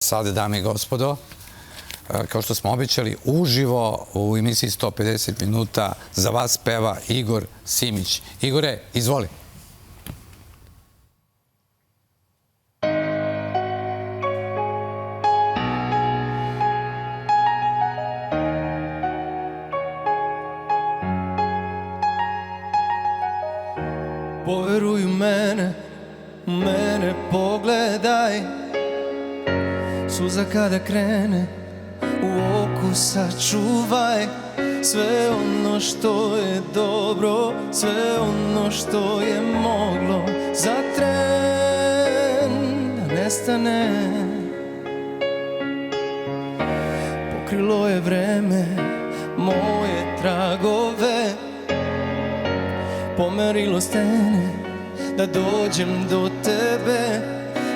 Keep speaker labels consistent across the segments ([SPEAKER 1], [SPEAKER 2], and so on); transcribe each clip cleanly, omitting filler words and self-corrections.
[SPEAKER 1] Sada, dame i gospodo, kao što smo obećali, uživo u emisiji 150 minuta za vas peva Igor Simić. Igore, izvoli.
[SPEAKER 2] Poveruj u mene, pogledaj. Suza kada krene, u oku sačuvaj. Sve ono što je dobro, sve ono što je moglo za tren da nestane. Pokrilo je vreme moje tragove, pomerilo stene da dođem do tebe.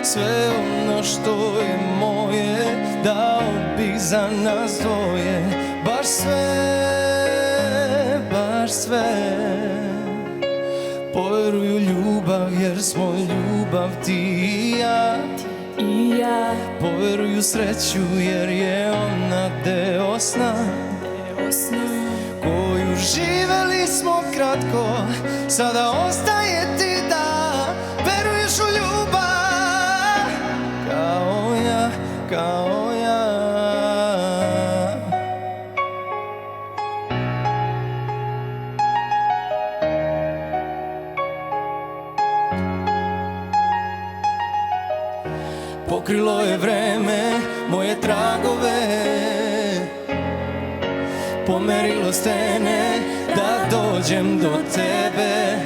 [SPEAKER 2] Sve ono što je moje dao bih za nas dvoje. Baš sve. Poveruj u ljubav jer smo ljubav ti i ja. Poveruj u sreću jer je ona deo sna koju živeli smo kratko. Sada ostaje ti da veruješ u ljubav kao ja. Pokrilo je vreme moje tragove, pomerilo stene da dođem do tebe.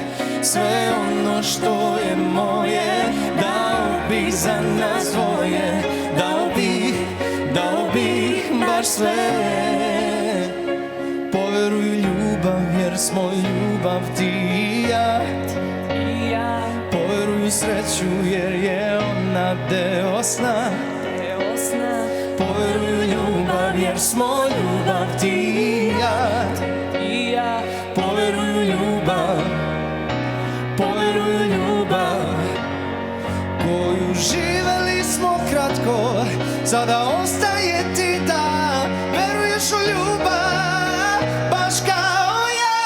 [SPEAKER 2] Sve ono što je moje dao bih za nas dvoje. Dao bih baš sve. Poveruj u ljubav jer smo ljubav ti i ja. Poveruj u sreću jer je ona deo sna. Poveruj u ljubav jer smo ljubav ti i ja. Poveruj u ljubav koju živeli smo kratko. Sada ostaje ti da veruješ u ljubav baš kao ja.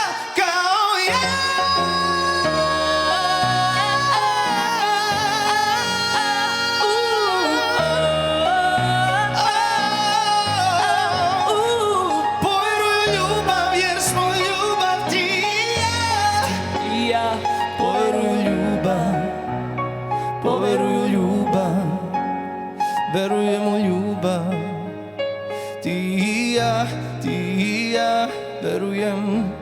[SPEAKER 2] Poveruj u ljubav jer smo ljubav ti i ja. Poveruj u ljubav, verujem u ljubav. Ti i ja, verujem.